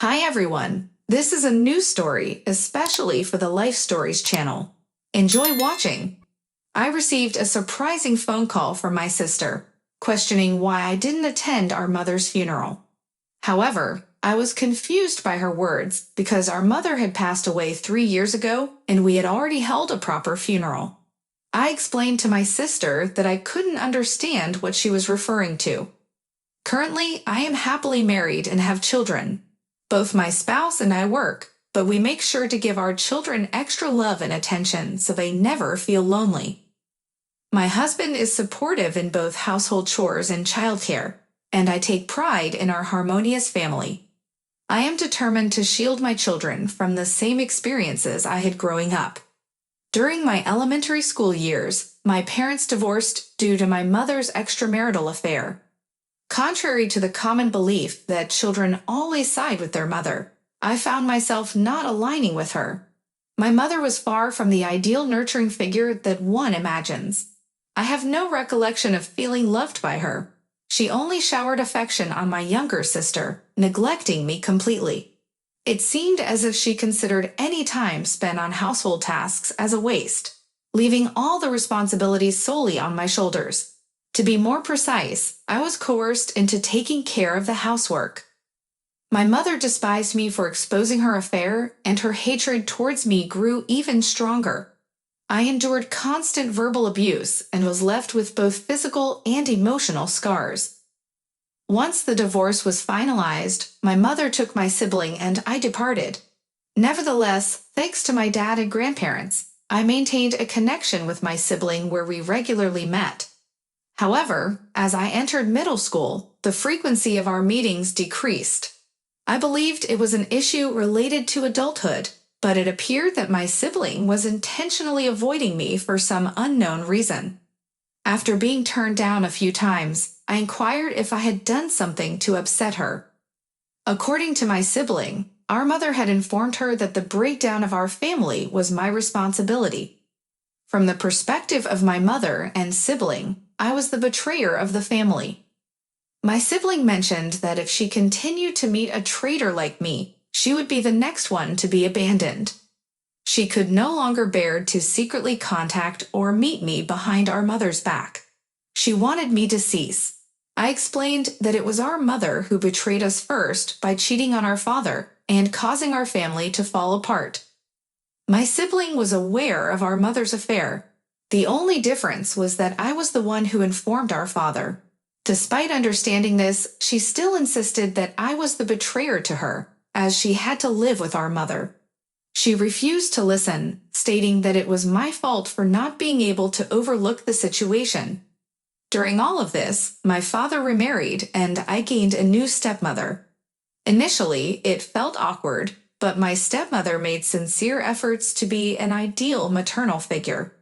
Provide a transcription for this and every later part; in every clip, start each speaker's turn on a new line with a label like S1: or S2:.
S1: Hi everyone, this is a news story especially for the Life Stories channel. Enjoy watching. I received a surprising phone call from my sister, questioning why I didn't attend our mother's funeral. However, I was confused by her words because our mother had passed away 3 years ago and we had already held a proper funeral. I explained to my sister that I couldn't understand what she was referring to. Currently, I am happily married and have children. Both my spouse and I work, but we make sure to give our children extra love and attention so they never feel lonely. My husband is supportive in both household chores and childcare, and I take pride in our harmonious family. I am determined to shield my children from the same experiences I had growing up. During my elementary school years, my parents divorced due to my mother's extramarital affair. Contrary to the common belief that children always side with their mother, I found myself not aligning with her. My mother was far from the ideal nurturing figure that one imagines. I have no recollection of feeling loved by her. She only showered affection on my younger sister, neglecting me completely. It seemed as if she considered any time spent on household tasks as a waste, leaving all the responsibilities solely on my shoulders. To be more precise, I was coerced into taking care of the housework. My mother despised me for exposing her affair, and her hatred towards me grew even stronger. I endured constant verbal abuse and was left with both physical and emotional scars. Once the divorce was finalized, my mother took my sibling and I departed. Nevertheless, thanks to my dad and grandparents, I maintained a connection with my sibling where we regularly met. However, as I entered middle school, the frequency of our meetings decreased. I believed it was an issue related to adulthood, but it appeared that my sibling was intentionally avoiding me for some unknown reason. After being turned down a few times, I inquired if I had done something to upset her. According to my sibling, our mother had informed her that the breakdown of our family was my responsibility. From the perspective of my mother and sibling, I was the betrayer of the family. My sibling mentioned that if she continued to meet a traitor like me, she would be the next one to be abandoned. She could no longer bear to secretly contact or meet me behind our mother's back. She wanted me to cease. I explained that it was our mother who betrayed us first by cheating on our father and causing our family to fall apart. My sibling was aware of our mother's affair. The only difference was that I was the one who informed our father. Despite understanding this, she still insisted that I was the betrayer to her, as she had to live with our mother. She refused to listen, stating that it was my fault for not being able to overlook the situation. During all of this, my father remarried and I gained a new stepmother. Initially, it felt awkward, but my stepmother made sincere efforts to be an ideal maternal figure.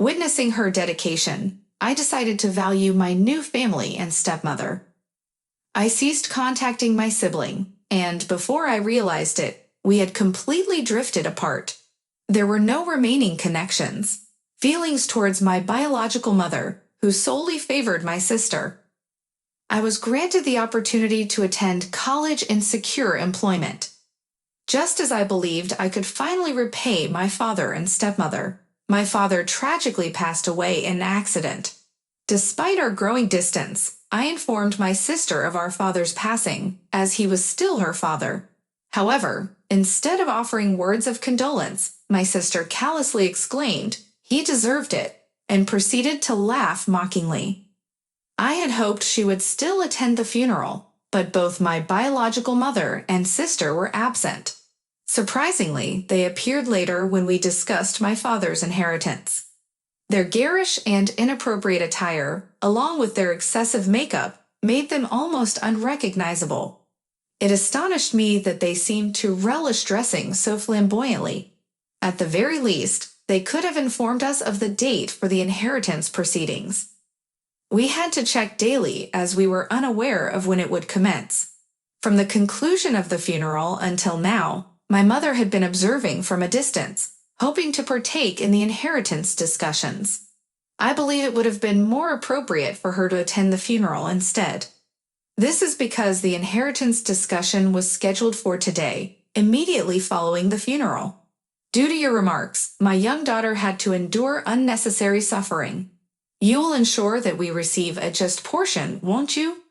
S1: Witnessing her dedication, I decided to value my new family and stepmother. I ceased contacting my sibling, and before I realized it, we had completely drifted apart. There were no remaining connections, feelings towards my biological mother, who solely favored my sister. I was granted the opportunity to attend college and secure employment. Just as I believed I could finally repay my father and stepmother, my father tragically passed away in an accident. Despite our growing distance, I informed my sister of our father's passing, as he was still her father. However, instead of offering words of condolence, my sister callously exclaimed, "He deserved it," and proceeded to laugh mockingly. I had hoped she would still attend the funeral, but both my biological mother and sister were absent. Surprisingly, they appeared later when we discussed my father's inheritance. Their garish and inappropriate attire, along with their excessive makeup, made them almost unrecognizable. It astonished me that they seemed to relish dressing so flamboyantly. At the very least, they could have informed us of the date for the inheritance proceedings. We had to check daily as we were unaware of when it would commence. From the conclusion of the funeral until now, my mother had been observing from a distance, hoping to partake in the inheritance discussions. I believe it would have been more appropriate for her to attend the funeral instead. This is because the inheritance discussion was scheduled for today, immediately following the funeral. Due to your remarks, my young daughter had to endure unnecessary suffering. You will ensure that we receive a just portion, won't you?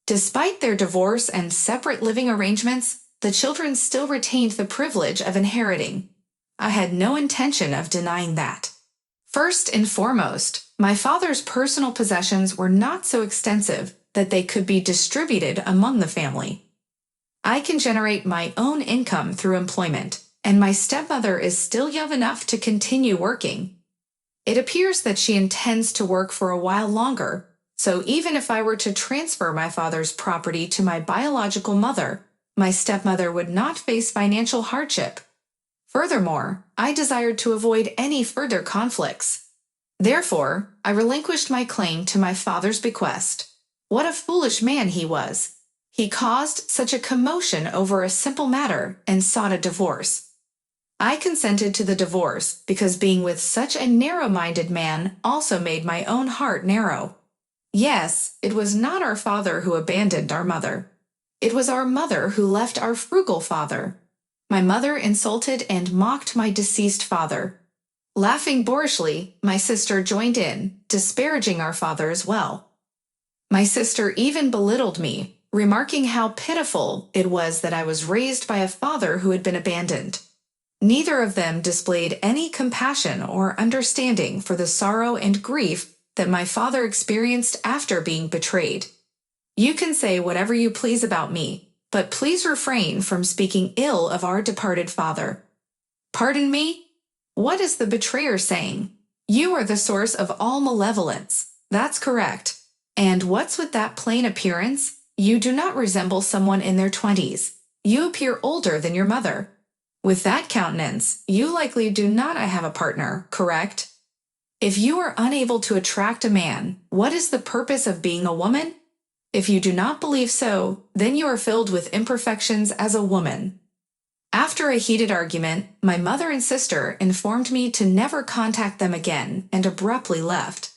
S1: Despite their divorce and separate living arrangements, the children still retained the privilege of inheriting. I had no intention of denying that. First and foremost, my father's personal possessions were not so extensive that they could be distributed among the family. I can generate my own income through employment, and my stepmother is still young enough to continue working. It appears that she intends to work for a while longer, so even if I were to transfer my father's property to my biological mother, my stepmother would not face financial hardship. Furthermore, I desired to avoid any further conflicts. Therefore, I relinquished my claim to my father's bequest. What a foolish man he was! He caused such a commotion over a simple matter and sought a divorce. I consented to the divorce because being with such a narrow-minded man also made my own heart narrow. Yes, it was not our father who abandoned our mother. It was our mother who left our frugal father. My mother insulted and mocked my deceased father. Laughing boorishly, my sister joined in, disparaging our father as well. My sister even belittled me, remarking how pitiful it was that I was raised by a father who had been abandoned. Neither of them displayed any compassion or understanding for the sorrow and grief that my father experienced after being betrayed. You can say whatever you please about me, but please refrain from speaking ill of our departed father. Pardon me? What is the betrayer saying? You are the source of all malevolence. That's correct. And what's with that plain appearance? You do not resemble someone in their 20s. You appear older than your mother. With that countenance, you likely do not have a partner, correct? If you are unable to attract a man, what is the purpose of being a woman? If you do not believe so, then you are filled with imperfections as a woman. After a heated argument, my mother and sister informed me to never contact them again and abruptly left.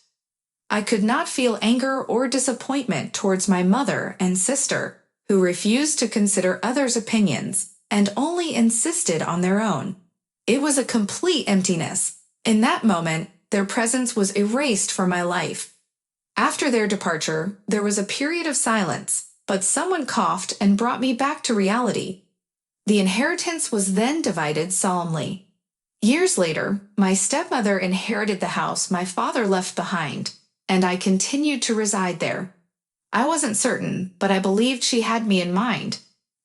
S1: I could not feel anger or disappointment towards my mother and sister, who refused to consider others' opinions and only insisted on their own. It was a complete emptiness. In that moment, their presence was erased from my life. After their departure, there was a period of silence, but someone coughed and brought me back to reality. The inheritance was then divided solemnly. Years later, my stepmother inherited the house my father left behind, and I continued to reside there. I wasn't certain, but I believed she had me in mind.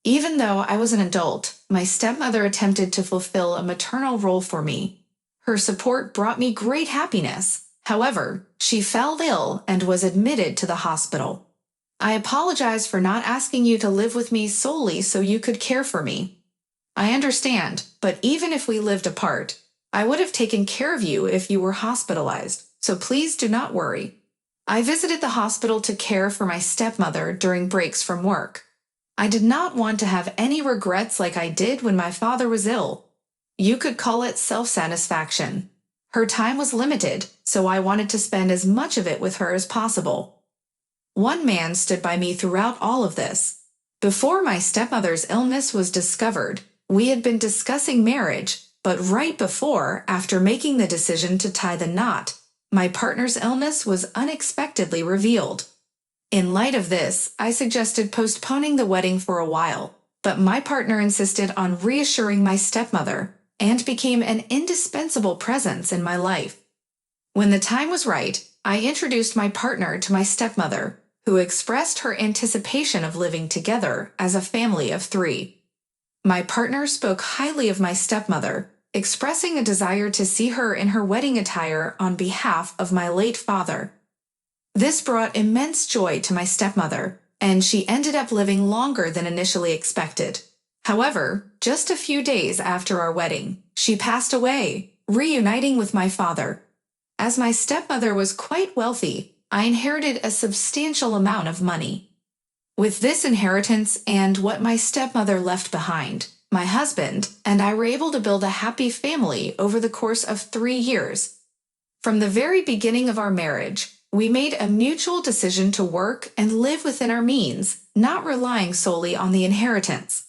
S1: Even though I was an adult, my stepmother attempted to fulfill a maternal role for me. Her support brought me great happiness. However, she fell ill and was admitted to the hospital. I apologize for not asking you to live with me solely so you could care for me. I understand, but even if we lived apart, I would have taken care of you if you were hospitalized, so please do not worry. I visited the hospital to care for my stepmother during breaks from work. I did not want to have any regrets like I did when my father was ill. You could call it self-satisfaction. Her time was limited, so I wanted to spend as much of it with her as possible. One man stood by me throughout all of this. Before my stepmother's illness was discovered, we had been discussing marriage, but right before, after making the decision to tie the knot, my partner's illness was unexpectedly revealed. In light of this, I suggested postponing the wedding for a while, but my partner insisted on reassuring my stepmother and became an indispensable presence in my life. When the time was right, I introduced my partner to my stepmother, who expressed her anticipation of living together as a family of 3. My partner spoke highly of my stepmother, expressing a desire to see her in her wedding attire on behalf of my late father. This brought immense joy to my stepmother, and she ended up living longer than initially expected. However, just a few days after our wedding, she passed away, reuniting with my father. As my stepmother was quite wealthy, I inherited a substantial amount of money. With this inheritance and what my stepmother left behind, my husband and I were able to build a happy family over the course of 3 years. From the very beginning of our marriage, we made a mutual decision to work and live within our means, not relying solely on the inheritance.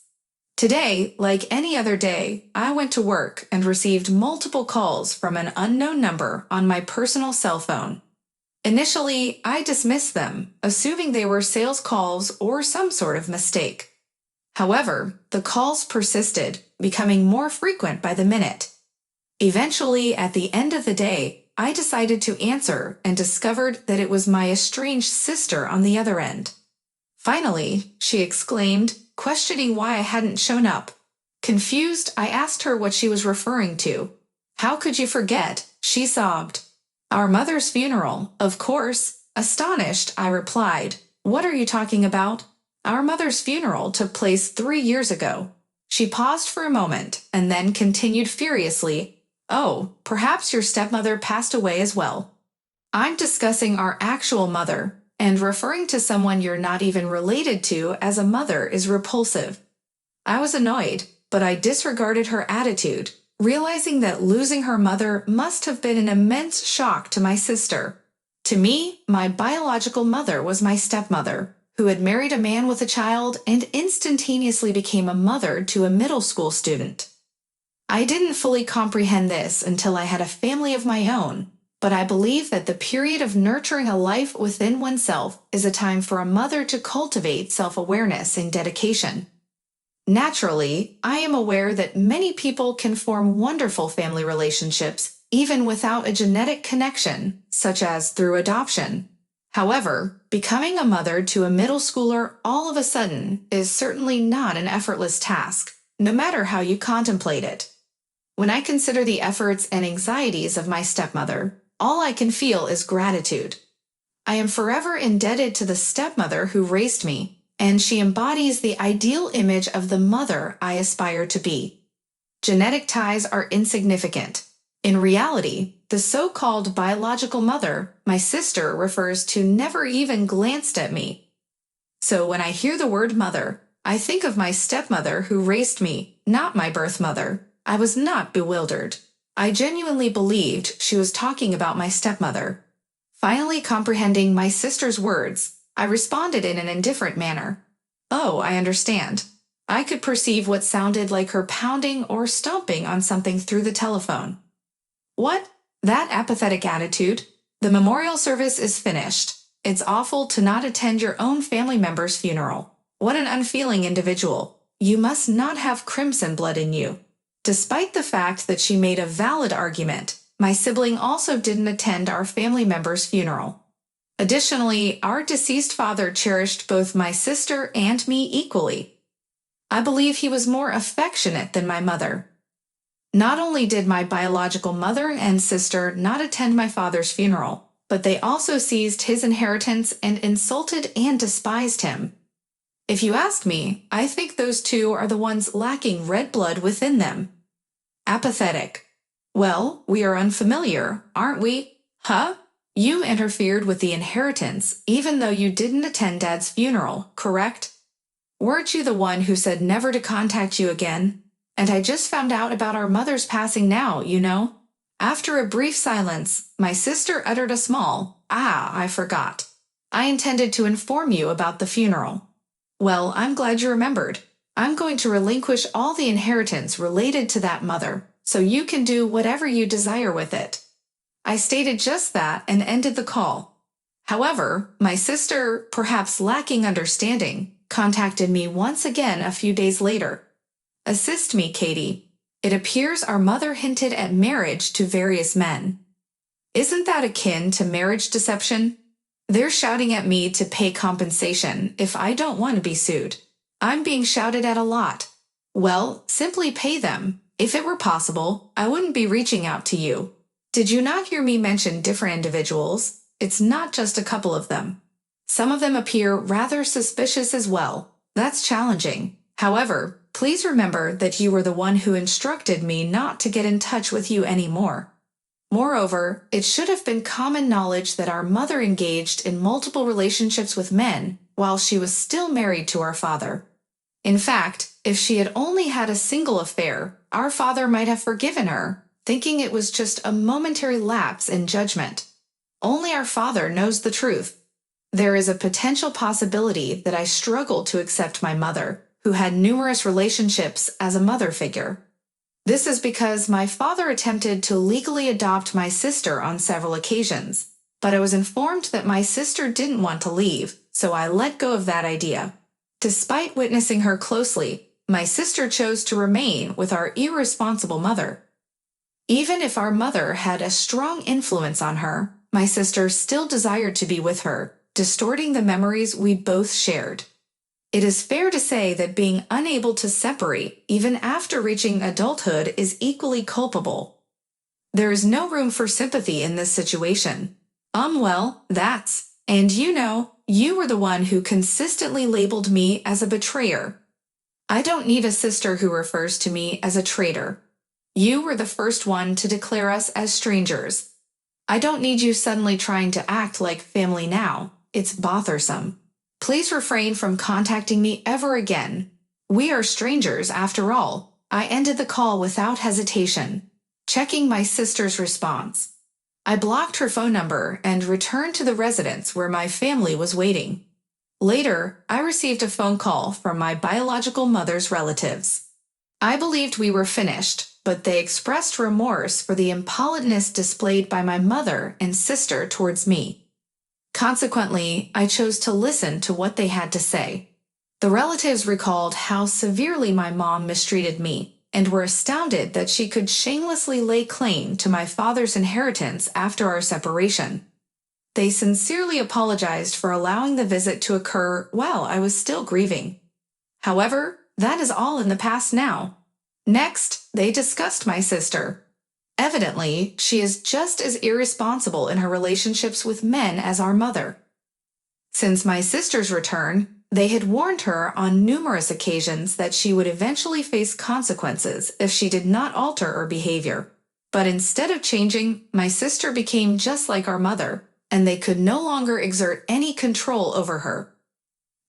S1: Today, like any other day, I went to work and received multiple calls from an unknown number on my personal cell phone. Initially, I dismissed them, assuming they were sales calls or some sort of mistake. However, the calls persisted, becoming more frequent by the minute. Eventually, at the end of the day, I decided to answer and discovered that it was my estranged sister on the other end. Finally, she exclaimed, questioning why I hadn't shown up. Confused, I asked her what she was referring to. How could you forget? She sobbed. Our mother's funeral, of course. Astonished, I replied, what are you talking about? Our mother's funeral took place 3 years ago. She paused for a moment and then continued furiously, oh, perhaps your stepmother passed away as well. I'm discussing our actual mother, and referring to someone you're not even related to as a mother is repulsive. I was annoyed, but I disregarded her attitude, realizing that losing her mother must have been an immense shock to my sister. To me, my biological mother was my stepmother, who had married a man with a child and instantaneously became a mother to a middle school student. I didn't fully comprehend this until I had a family of my own, but I believe that the period of nurturing a life within oneself is a time for a mother to cultivate self-awareness and dedication. Naturally, I am aware that many people can form wonderful family relationships even without a genetic connection, such as through adoption. However, becoming a mother to a middle schooler all of a sudden is certainly not an effortless task, no matter how you contemplate it. When I consider the efforts and anxieties of my stepmother, all I can feel is gratitude. I am forever indebted to the stepmother who raised me, and she embodies the ideal image of the mother I aspire to be. Genetic ties are insignificant. In reality, the so-called biological mother, my sister, refers to never even glanced at me. So when I hear the word mother, I think of my stepmother who raised me, not my birth mother. I was not bewildered. I genuinely believed she was talking about my stepmother. Finally comprehending my sister's words, I responded in an indifferent manner. Oh, I understand. I could perceive what sounded like her pounding or stomping on something through the telephone. What? That apathetic attitude? The memorial service is finished. It's awful to not attend your own family member's funeral. What an unfeeling individual. You must not have crimson blood in you. Despite the fact that she made a valid argument, my sibling also didn't attend our family member's funeral. Additionally, our deceased father cherished both my sister and me equally. I believe he was more affectionate than my mother. Not only did my biological mother and sister not attend my father's funeral, but they also seized his inheritance and insulted and despised him. If you ask me, I think those two are the ones lacking red blood within them. Apathetic. Well, we are unfamiliar, aren't we? Huh? You interfered with the inheritance even though you didn't attend Dad's funeral, correct? Weren't you the one who said never to contact you again? And I just found out about our mother's passing now, you know? After a brief silence, my sister uttered a small, I forgot. I intended to inform you about the funeral. Well, I'm glad you remembered. I'm going to relinquish all the inheritance related to that mother, so you can do whatever you desire with it. I stated just that and ended the call. However, my sister, perhaps lacking understanding, contacted me once again a few days later. Assist me, Katie. It appears our mother hinted at marriage to various men. Isn't that akin to marriage deception? They're shouting at me to pay compensation if I don't want to be sued. I'm being shouted at a lot. Well, simply pay them. If it were possible, I wouldn't be reaching out to you. Did you not hear me mention different individuals? It's not just a couple of them. Some of them appear rather suspicious as well. That's challenging. However, please remember that you were the one who instructed me not to get in touch with you anymore. Moreover, it should have been common knowledge that our mother engaged in multiple relationships with men while she was still married to our father. In fact, if she had only had a single affair, our father might have forgiven her, thinking it was just a momentary lapse in judgment. Only our Father knows the truth. There is a potential possibility that I struggled to accept my mother, who had numerous relationships, as a mother figure. This is because my father attempted to legally adopt my sister on several occasions, but I was informed that my sister didn't want to leave, so I let go of that idea. Despite witnessing her closely, my sister chose to remain with our irresponsible mother. Even if our mother had a strong influence on her, my sister still desired to be with her, distorting the memories we both shared. It is fair to say that being unable to separate, even after reaching adulthood, is equally culpable. There is no room for sympathy in this situation. Well, that's, and you were the one who consistently labeled me as a betrayer. I don't need a sister who refers to me as a traitor. You were the first one to declare us as strangers. I don't need you suddenly trying to act like family now. It's bothersome. Please refrain from contacting me ever again. We are strangers after all. I ended the call without hesitation, checking my sister's response. I blocked her phone number and returned to the residence where my family was waiting. Later, I received a phone call from my biological mother's relatives. I believed we were finished, but they expressed remorse for the impoliteness displayed by my mother and sister towards me. Consequently, I chose to listen to what they had to say. The relatives recalled how severely my mom mistreated me and were astounded that she could shamelessly lay claim to my father's inheritance after our separation. They sincerely apologized for allowing the visit to occur while I was still grieving. However, that is all in the past now. Next, they discussed my sister. Evidently, she is just as irresponsible in her relationships with men as our mother. Since my sister's return, they had warned her on numerous occasions that she would eventually face consequences if she did not alter her behavior. But instead of changing, my sister became just like our mother, and they could no longer exert any control over her.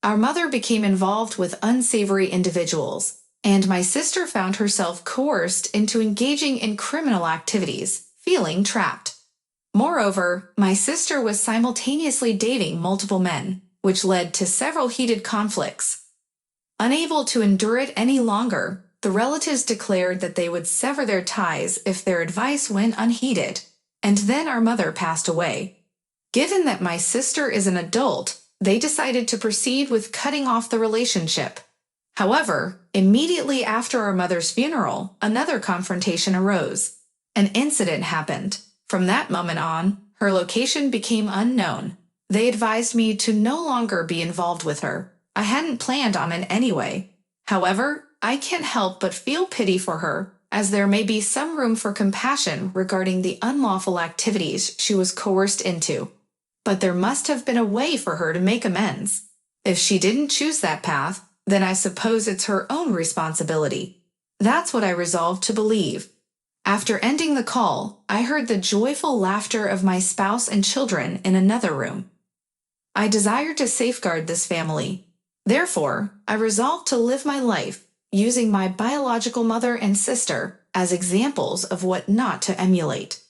S1: Our mother became involved with unsavory individuals, and my sister found herself coerced into engaging in criminal activities, feeling trapped. Moreover, my sister was simultaneously dating multiple men, which led to several heated conflicts. Unable to endure it any longer, the relatives declared that they would sever their ties if their advice went unheeded, and then our mother passed away. Given that my sister is an adult, they decided to proceed with cutting off the relationship. However, immediately after our mother's funeral, another confrontation arose. An incident happened. From that moment on, her location became unknown. They advised me to no longer be involved with her. I hadn't planned on it anyway. However, I can't help but feel pity for her, as there may be some room for compassion regarding the unlawful activities she was coerced into. But there must have been a way for her to make amends. If she didn't choose that path, then I suppose it's her own responsibility. That's what I resolved to believe. After ending the call, I heard the joyful laughter of my spouse and children in another room. I desired to safeguard this family. Therefore, I resolved to live my life, using my biological mother and sister as examples of what not to emulate.